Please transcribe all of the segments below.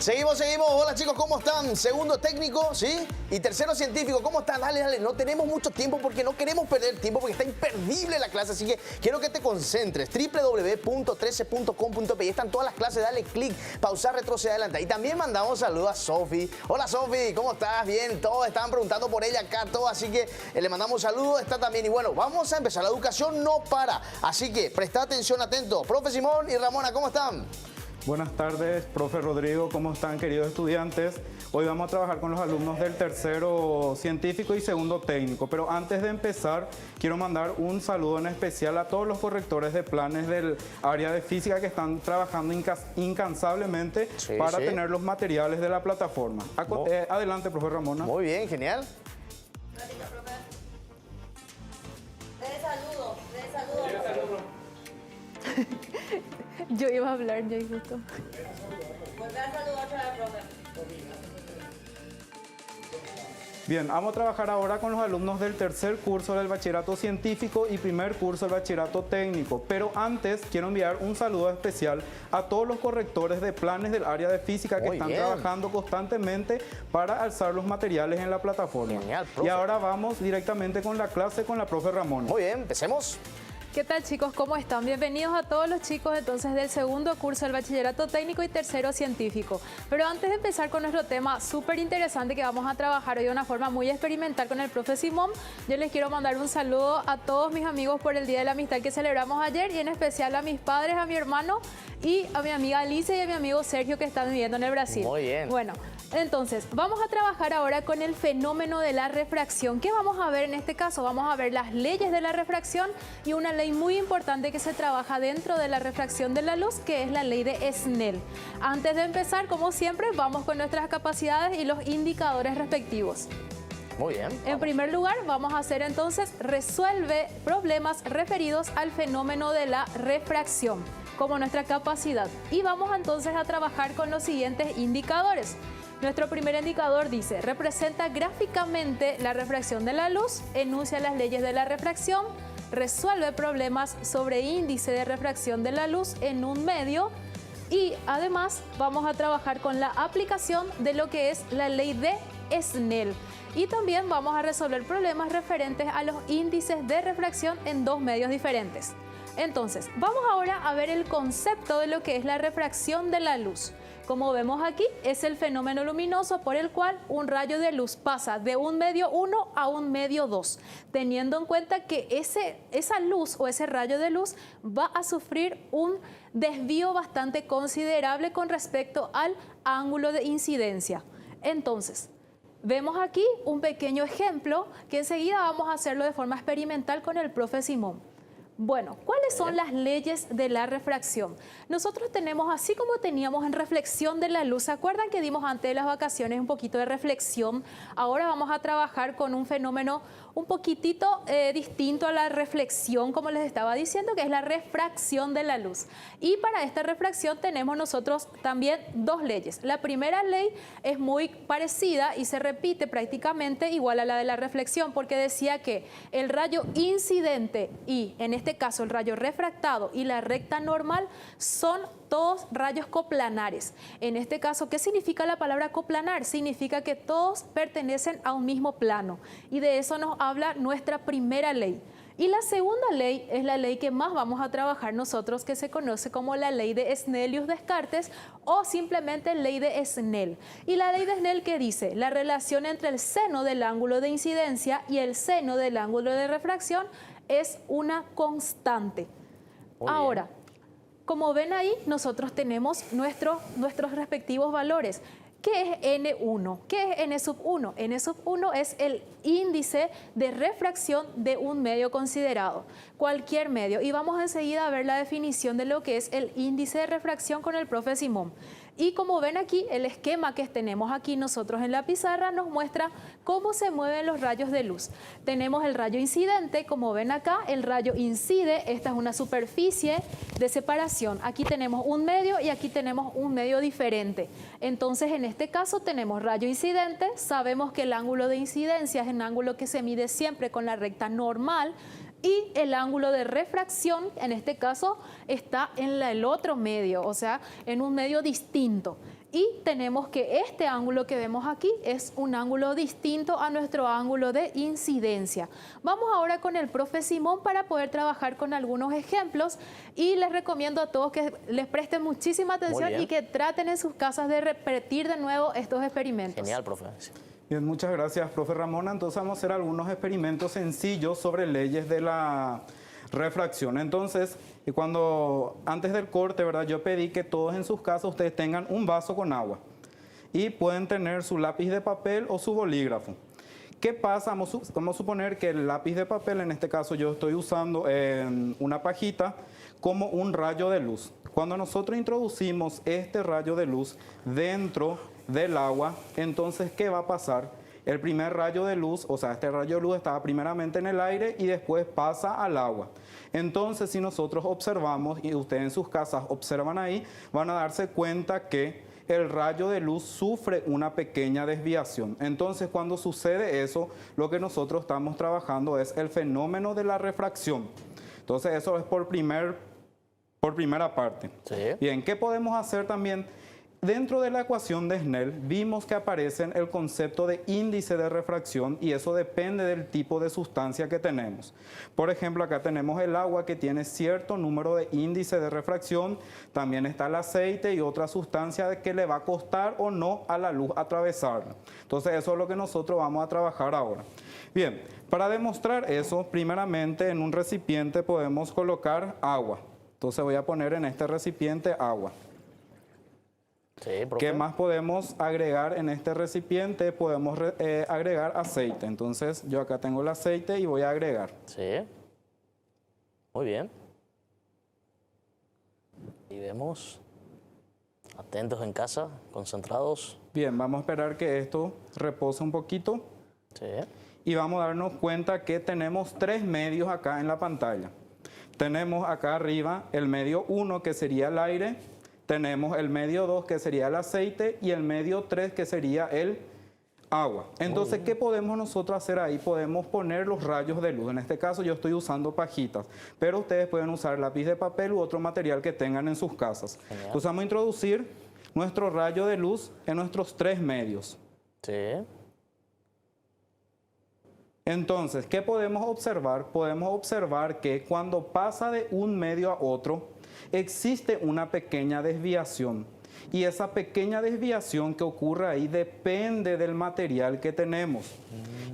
Seguimos. Hola chicos, ¿cómo están? Segundo técnico, ¿sí? Y tercero científico, ¿cómo están? Dale. No tenemos mucho tiempo porque no queremos perder tiempo porque está imperdible la clase. Así que quiero que te concentres. www.13.com.pe. Están todas las clases. Dale clic, pausar, retroceder, adelante. Y también mandamos saludos a Sofi. Hola Sofi, ¿cómo estás? Bien, todos estaban preguntando por ella acá, todo. Así que le mandamos saludos. Está también. Y bueno, vamos a empezar. La educación no para. Así que presta atención, atento. Profe Simón y Ramona, ¿cómo están? Buenas tardes, profe Rodrigo, ¿cómo están, queridos estudiantes? Hoy vamos a trabajar con los alumnos del tercero científico y segundo técnico, pero antes de empezar, quiero mandar un saludo en especial a todos los correctores de planes del área de física que están trabajando incansablemente para tener los materiales de la plataforma. Adelante, profe Ramona. Muy bien, genial. De saludo. Yo iba a hablar ya justo. Pues da saludo otra vez, profe. Bien, vamos a trabajar ahora con los alumnos del tercer curso del bachillerato científico y primer curso del bachillerato técnico. Pero antes quiero enviar un saludo especial a todos los correctores de planes del área de física que están trabajando constantemente para alzar los materiales en la plataforma. Genial, profe. Y ahora vamos directamente con la clase con la profe Ramón. Muy bien, empecemos. ¿Qué tal chicos? ¿Cómo están? Bienvenidos a todos los chicos entonces del segundo curso del bachillerato técnico y tercero científico. Pero antes de empezar con nuestro tema súper interesante que vamos a trabajar hoy de una forma muy experimental con el profe Simón, yo les quiero mandar un saludo a todos mis amigos por el Día de la Amistad que celebramos ayer y en especial a mis padres, a mi hermano y a mi amiga Alicia y a mi amigo Sergio que están viviendo en el Brasil. Muy bien. Bueno, entonces vamos a trabajar ahora con el fenómeno de la refracción. ¿Qué vamos a ver en este caso? Vamos a ver las leyes de la refracción y una ley muy importante que se trabaja dentro de la refracción de la luz, que es la ley de Snell. Antes de empezar, como siempre, vamos con nuestras capacidades y los indicadores respectivos. Muy bien. En primer lugar, vamos a hacer entonces, resuelve problemas referidos al fenómeno de la refracción, como nuestra capacidad. Y vamos entonces a trabajar con los siguientes indicadores. Nuestro primer indicador dice, representa gráficamente la refracción de la luz, enuncia las leyes de la refracción, resuelve problemas sobre índice de refracción de la luz en un medio y además vamos a trabajar con la aplicación de lo que es la ley de Snell. Y también vamos a resolver problemas referentes a los índices de refracción en dos medios diferentes. Entonces, vamos ahora a ver el concepto de lo que es la refracción de la luz. Como vemos aquí, es el fenómeno luminoso por el cual un rayo de luz pasa de un medio 1 a un medio 2, teniendo en cuenta que esa luz o ese rayo de luz va a sufrir un desvío bastante considerable con respecto al ángulo de incidencia. Entonces, vemos aquí un pequeño ejemplo que enseguida vamos a hacerlo de forma experimental con el profe Simón. Bueno, ¿cuáles son las leyes de la refracción? Nosotros tenemos, así como teníamos en reflexión de la luz, ¿se acuerdan que dimos antes de las vacaciones un poquito de reflexión? Ahora vamos a trabajar con un fenómeno un poquitito distinto a la reflexión, como les estaba diciendo, que es la refracción de la luz. Y para esta refracción tenemos nosotros también dos leyes. La primera ley es muy parecida y se repite prácticamente igual a la de la reflexión, porque decía que el rayo incidente y, en este caso, el rayo refractado y la recta normal son todos rayos coplanares. En este caso, ¿qué significa la palabra coplanar? Significa que todos pertenecen a un mismo plano. Y de eso nos habla nuestra primera ley. Y la segunda ley es la ley que más vamos a trabajar nosotros, que se conoce como la ley de Snellius-Descartes o simplemente ley de Snell. Y la ley de Snell, ¿qué dice? La relación entre el seno del ángulo de incidencia y el seno del ángulo de refracción es una constante. Ahora, como ven ahí, nosotros tenemos nuestros respectivos valores. ¿Qué es N1? ¿Qué es N sub 1? N sub 1 es el índice de refracción de un medio considerado, cualquier medio. Y vamos enseguida a ver la definición de lo que es el índice de refracción con el profe Simón. Y como ven aquí, el esquema que tenemos aquí nosotros en la pizarra nos muestra cómo se mueven los rayos de luz. Tenemos el rayo incidente, como ven acá, el rayo incide, esta es una superficie de separación. Aquí tenemos un medio y aquí tenemos un medio diferente. Entonces, en este caso tenemos rayo incidente, sabemos que el ángulo de incidencia es un ángulo que se mide siempre con la recta normal, y el ángulo de refracción, en este caso, está en el otro medio, o sea, en un medio distinto. y tenemos que este ángulo que vemos aquí es un ángulo distinto a nuestro ángulo de incidencia. Vamos ahora con el profe Simón para poder trabajar con algunos ejemplos y les recomiendo a todos que les presten muchísima atención y que traten en sus casas de repetir de nuevo estos experimentos. Genial, profe. Bien, muchas gracias, profe Ramona. Entonces vamos a hacer algunos experimentos sencillos sobre leyes de la refracción. Entonces, antes del corte, ¿verdad? Yo pedí que todos en sus casas ustedes tengan un vaso con agua y pueden tener su lápiz de papel o su bolígrafo. ¿Qué pasa? Vamos a suponer que el lápiz de papel, en este caso yo estoy usando una pajita como un rayo de luz. Cuando nosotros introducimos este rayo de luz dentro del agua, entonces, ¿qué va a pasar? El primer rayo de luz, o sea, este rayo de luz estaba primeramente en el aire y después pasa al agua. Entonces, si nosotros observamos, y ustedes en sus casas observan ahí, van a darse cuenta que el rayo de luz sufre una pequeña desviación. Entonces, cuando sucede eso, lo que nosotros estamos trabajando es el fenómeno de la refracción. Entonces, eso es por primera parte. Sí. Bien, ¿qué podemos hacer también? Dentro de la ecuación de Snell vimos que aparece el concepto de índice de refracción y eso depende del tipo de sustancia que tenemos. Por ejemplo, acá tenemos el agua que tiene cierto número de índice de refracción, también está el aceite y otra sustancia que le va a costar o no a la luz atravesarla. Entonces eso es lo que nosotros vamos a trabajar ahora. Bien, para demostrar eso, primeramente en un recipiente podemos colocar agua. Entonces voy a poner en este recipiente agua. Sí, profe. ¿Qué más podemos agregar en este recipiente? Podemos agregar aceite. Entonces yo acá tengo el aceite y voy a agregar. Sí. Muy bien. Y vemos. Atentos en casa, concentrados. Bien, vamos a esperar que esto repose un poquito. Sí. Y vamos a darnos cuenta que tenemos tres medios acá en la pantalla. Tenemos acá arriba el medio 1 que sería el aire. Tenemos el medio 2 que sería el aceite y el medio 3 que sería el agua. Entonces, ¿qué podemos nosotros hacer ahí? Podemos poner los rayos de luz. En este caso yo estoy usando pajitas, pero ustedes pueden usar lápiz de papel u otro material que tengan en sus casas. Genial. Entonces vamos a introducir nuestro rayo de luz en nuestros tres medios. Sí. Entonces, ¿qué podemos observar? Podemos observar que cuando pasa de un medio a otro, existe una pequeña desviación y esa pequeña desviación que ocurre ahí depende del material que tenemos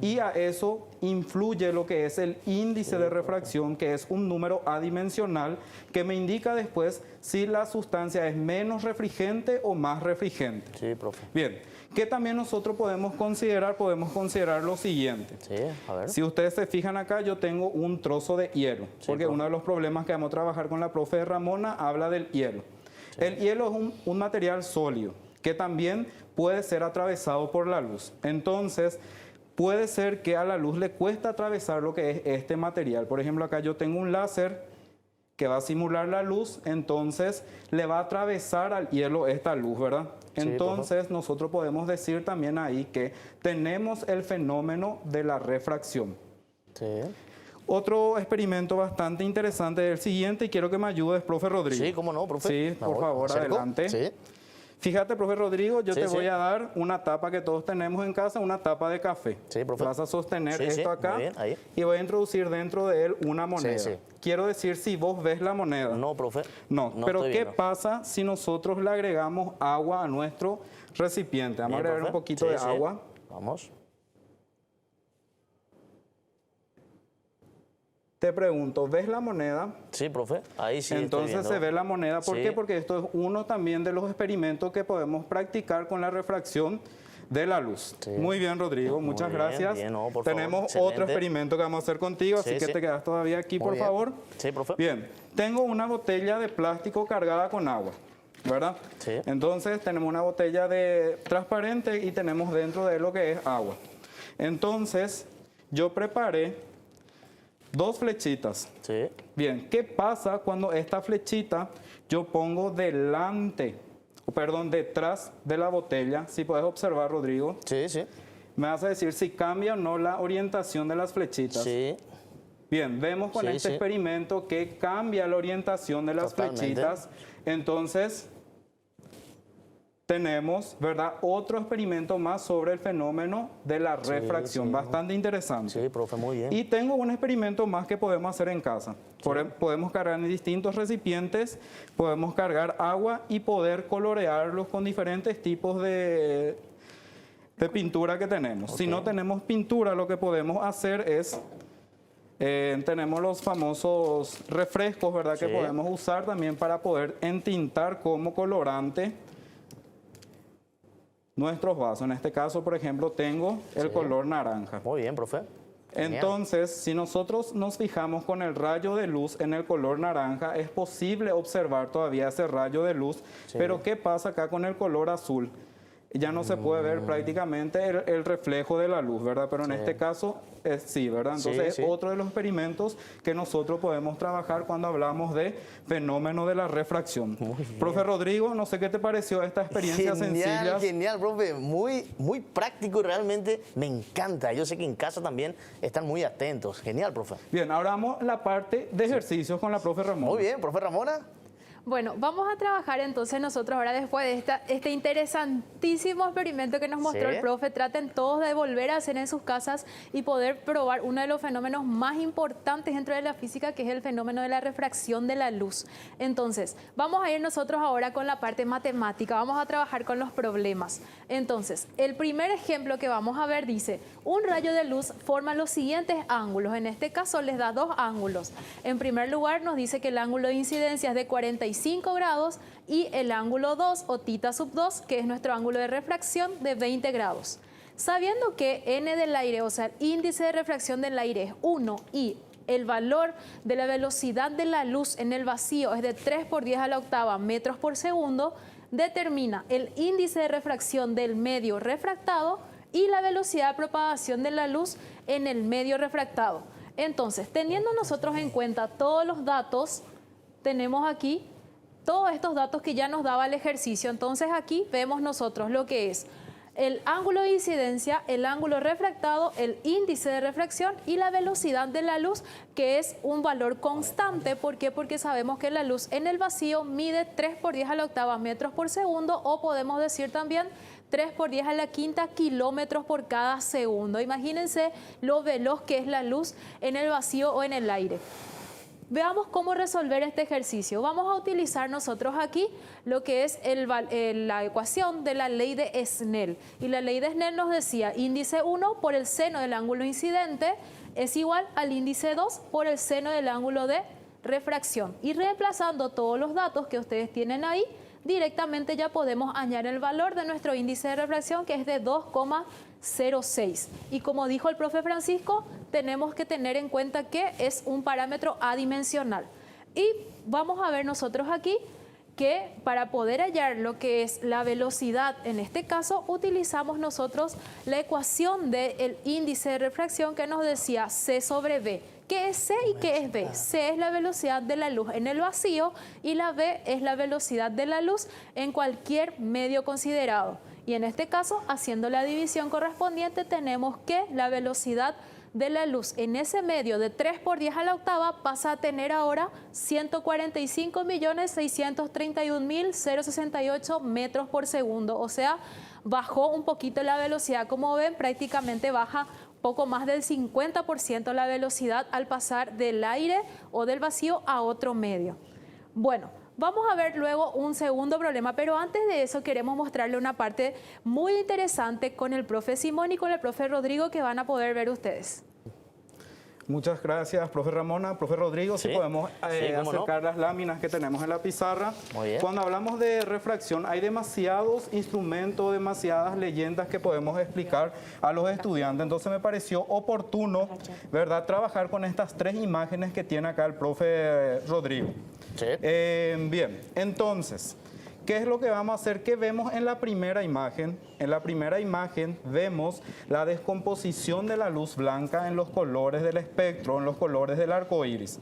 y a eso influye lo que es el índice de refracción, que es un número adimensional que me indica después si la sustancia es menos refringente o más refringente. Sí, profe. Bien, ¿qué también nosotros podemos considerar? Podemos considerar lo siguiente. Sí, a ver. Si ustedes se fijan acá, yo tengo un trozo de hielo, porque profe. uno de los problemas que vamos a trabajar con la profe Ramona habla del hielo. Sí. El hielo es un material sólido que también puede ser atravesado por la luz. Entonces, puede ser que a la luz le cuesta atravesar lo que es este material. Por ejemplo, acá yo tengo un láser que va a simular la luz, entonces le va a atravesar al hielo esta luz, ¿verdad? Sí, entonces nosotros podemos decir también ahí que tenemos el fenómeno de la refracción. Sí. Otro experimento bastante interesante es el siguiente y quiero que me ayudes, profe Rodrigo. Sí, cómo no, profe. Sí, por favor, adelante. Sí. Fíjate, profe Rodrigo, yo Sí, te sí. voy a dar una tapa que todos tenemos en casa, una tapa de café. Sí, profe. Vas a sostener Sí, sí, esto acá muy bien, ahí. y voy a introducir dentro de él una moneda. sí. Quiero decir si vos ves la moneda. No, profe. No, pero estoy ¿qué viendo. pasa si nosotros le agregamos agua a nuestro recipiente? Vamos Bien, a agregar profe. un poquito Sí, de sí. agua. Vamos. Te pregunto, ¿ves la moneda? Sí, profe. Ahí sí. estoy Entonces viendo. se ve la moneda. ¿Por Sí. qué? Porque esto es uno también de los experimentos que podemos practicar con la refracción de la luz. Sí. Muy bien, Rodrigo. Muchas bien, gracias. bien, no, por Tenemos favor, otro excelente. experimento que vamos a hacer contigo, así Sí, que sí. te quedas todavía aquí, Muy por bien. favor. Sí, profe. Bien. Tengo una botella de plástico cargada con agua, ¿verdad? Sí. Entonces tenemos una botella de transparente y tenemos dentro de lo que es agua. Entonces yo preparé 2 flechitas. Sí. Bien, ¿qué pasa cuando esta flechita yo pongo detrás de la botella? Si puedes observar, Rodrigo, Sí, sí. me vas a decir si cambia o no la orientación de las flechitas. Sí. Bien, vemos con Sí, este sí. experimento que cambia la orientación de las Totalmente. flechitas. Entonces, tenemos, ¿verdad?, otro experimento más sobre el fenómeno de la refracción, bastante interesante. Sí, profe, muy bien. Y tengo un experimento más que podemos hacer en casa. Podemos cargar en distintos recipientes, podemos cargar agua y poder colorearlos con diferentes tipos de pintura que tenemos. Si no tenemos pintura, lo que podemos hacer es, tenemos los famosos refrescos, ¿verdad?, que podemos usar también para poder entintar como colorante nuestros vasos. En este caso, por ejemplo, tengo el color naranja. Muy bien, profe. Entonces, si nosotros nos fijamos con el rayo de luz en el color naranja, es posible observar todavía ese rayo de luz, pero ¿qué pasa acá con el color azul? Ya no se puede ver prácticamente el reflejo de la luz, ¿verdad? Pero en este caso, sí, ¿verdad? Entonces, es otro de los experimentos que nosotros podemos trabajar cuando hablamos de fenómeno de la refracción. Profe Rodrigo, no sé qué te pareció esta experiencia sencilla. Genial, profe. Muy práctico y realmente me encanta. Yo sé que en casa también están muy atentos. Genial, profe. Bien, ahora vamos a la parte de ejercicios con la profe Ramona. Muy bien, profe Ramona. Bueno, vamos a trabajar entonces nosotros ahora después de este interesantísimo experimento que nos mostró el profe. Traten todos de volver a hacer en sus casas y poder probar uno de los fenómenos más importantes dentro de la física, que es el fenómeno de la refracción de la luz. Entonces, vamos a ir nosotros ahora con la parte matemática, vamos a trabajar con los problemas. Entonces, el primer ejemplo que vamos a ver dice, un rayo de luz forma los siguientes ángulos. En este caso les da dos ángulos. En primer lugar nos dice que el ángulo de incidencia es de 45 grados y el ángulo 2 o θ sub 2, que es nuestro ángulo de refracción, de 20 grados. Sabiendo que n del aire, o sea, el índice de refracción del aire es 1 y el valor de la velocidad de la luz en el vacío es de 3 por 10 a la octava metros por segundo, determina el índice de refracción del medio refractado y la velocidad de propagación de la luz en el medio refractado. Entonces, teniendo nosotros en cuenta todos los datos, tenemos aquí todos estos datos que ya nos daba el ejercicio. Entonces aquí vemos nosotros lo que es el ángulo de incidencia, el ángulo refractado, el índice de refracción y la velocidad de la luz, que es un valor constante. ¿Por qué? Porque sabemos que la luz en el vacío mide 3 por 10 a la octava metros por segundo, o podemos decir también 3 por 10 a la quinta kilómetros por cada segundo. Imagínense lo veloz que es la luz en el vacío o en el aire. Veamos cómo resolver este ejercicio. Vamos a utilizar nosotros aquí lo que es la ecuación de la ley de Snell. Y la ley de Snell nos decía índice 1 por el seno del ángulo incidente es igual al índice 2 por el seno del ángulo de refracción. Y reemplazando todos los datos que ustedes tienen ahí, directamente ya podemos añadir el valor de nuestro índice de refracción, que es de 2,06. Y como dijo el profe Francisco, tenemos que tener en cuenta que es un parámetro adimensional. Y vamos a ver nosotros aquí que para poder hallar lo que es la velocidad, en este caso, utilizamos nosotros la ecuación del índice de refracción que nos decía C sobre V. ¿Qué es C y qué es V? C es la velocidad de la luz en el vacío y la V es la velocidad de la luz en cualquier medio considerado. Y en este caso, haciendo la división correspondiente, tenemos que la velocidad de la luz en ese medio de 3 por 10 a la octava pasa a tener ahora 145.631.068 metros por segundo. O sea, bajó un poquito la velocidad. Como ven, prácticamente baja poco más del 50% la velocidad al pasar del aire o del vacío a otro medio. Bueno, vamos a ver luego un segundo problema, pero antes de eso queremos mostrarle una parte muy interesante con el profe Simón y con el profe Rodrigo que van a poder ver ustedes. Muchas gracias, profe Ramona. Profe Rodrigo, si podemos acercar las láminas que tenemos en la pizarra. Muy bien. Cuando hablamos de refracción, hay demasiados instrumentos, demasiadas leyendas que podemos explicar a los estudiantes. Entonces me pareció oportuno, ¿verdad?, trabajar con estas tres imágenes que tiene acá el profe Rodrigo. Sí. Bien, entonces, ¿qué es lo que vamos a hacer? ¿Qué vemos en la primera imagen? En la primera imagen vemos la descomposición de la luz blanca en los colores del espectro, en los colores del arco iris.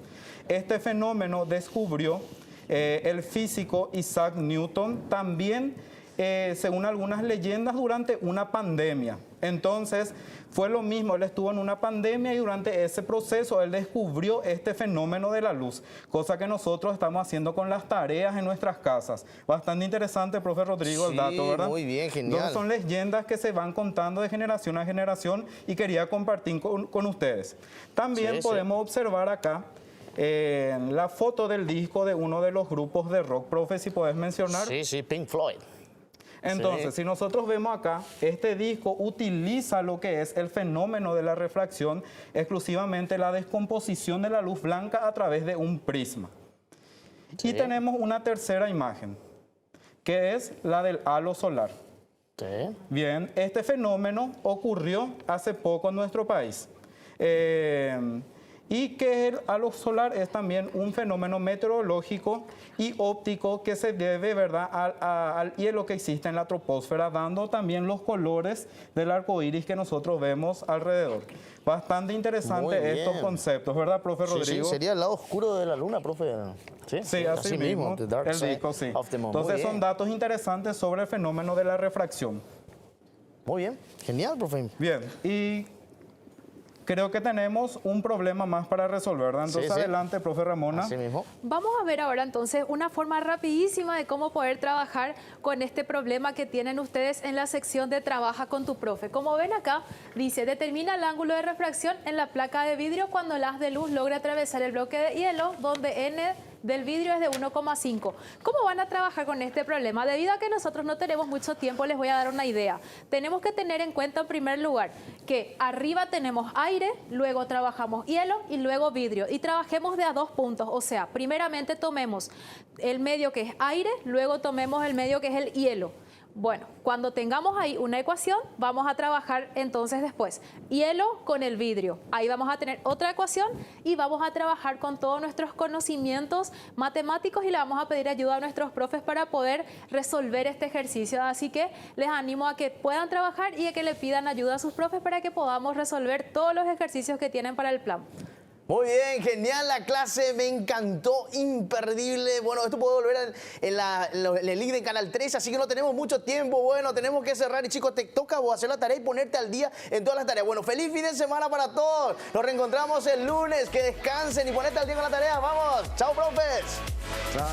Este fenómeno descubrió el físico Isaac Newton. También según algunas leyendas, durante una pandemia. Entonces, fue lo mismo, él estuvo en una pandemia y durante ese proceso él descubrió este fenómeno de la luz, cosa que nosotros estamos haciendo con las tareas en nuestras casas. Bastante interesante, profe Rodrigo, el dato, ¿verdad? Muy bien, genial. Entonces, son leyendas que se van contando de generación a generación y quería compartir con ustedes. También podemos observar acá la foto del disco de uno de los grupos de rock, profe, si podés mencionar. Sí, Pink Floyd. Entonces, si nosotros vemos acá, este disco utiliza lo que es el fenómeno de la refracción, exclusivamente la descomposición de la luz blanca a través de un prisma. Y tenemos una tercera imagen, que es la del halo solar. Bien, este fenómeno ocurrió hace poco en nuestro país. Y que el halo solar es también un fenómeno meteorológico y óptico que se debe, ¿verdad?, al hielo que existe en la troposfera, dando también los colores del arco iris que nosotros vemos alrededor. Bastante interesante estos conceptos, ¿verdad, profe Rodrigo? Sí, sería el lado oscuro de la luna, profe. Sí, así mismo, el disco, sí. Entonces son datos interesantes sobre el fenómeno de la refracción. Muy bien, genial, profe. Bien, y creo que tenemos un problema más para resolver, ¿verdad? Entonces, adelante, profe Ramona. Así mismo. Vamos a ver ahora entonces una forma rapidísima de cómo poder trabajar con este problema que tienen ustedes en la sección de Trabaja con tu profe. Como ven acá, dice, determina el ángulo de refracción en la placa de vidrio cuando el haz de luz logra atravesar el bloque de hielo, donde N del vidrio es de 1,5. ¿Cómo van a trabajar con este problema? Debido a que nosotros no tenemos mucho tiempo, les voy a dar una idea. Tenemos que tener en cuenta, en primer lugar, que arriba tenemos aire, luego trabajamos hielo y luego vidrio. Y trabajemos de a 2 puntos. O sea, primeramente tomemos el medio que es aire, luego tomemos el medio que es el hielo. Bueno, cuando tengamos ahí una ecuación, vamos a trabajar entonces después hielo con el vidrio. Ahí vamos a tener otra ecuación y vamos a trabajar con todos nuestros conocimientos matemáticos y le vamos a pedir ayuda a nuestros profes para poder resolver este ejercicio. Así que les animo a que puedan trabajar y a que le pidan ayuda a sus profes para que podamos resolver todos los ejercicios que tienen para el plan. Muy bien, genial la clase, me encantó, imperdible. Bueno, esto puede volver en el link de Canal 13, así que no tenemos mucho tiempo. Bueno, tenemos que cerrar y chicos, te toca vos hacer la tarea y ponerte al día en todas las tareas. Bueno, feliz fin de semana para todos. Nos reencontramos el lunes, que descansen y ponerte al día con la tarea. Vamos, chao, profes. Chao.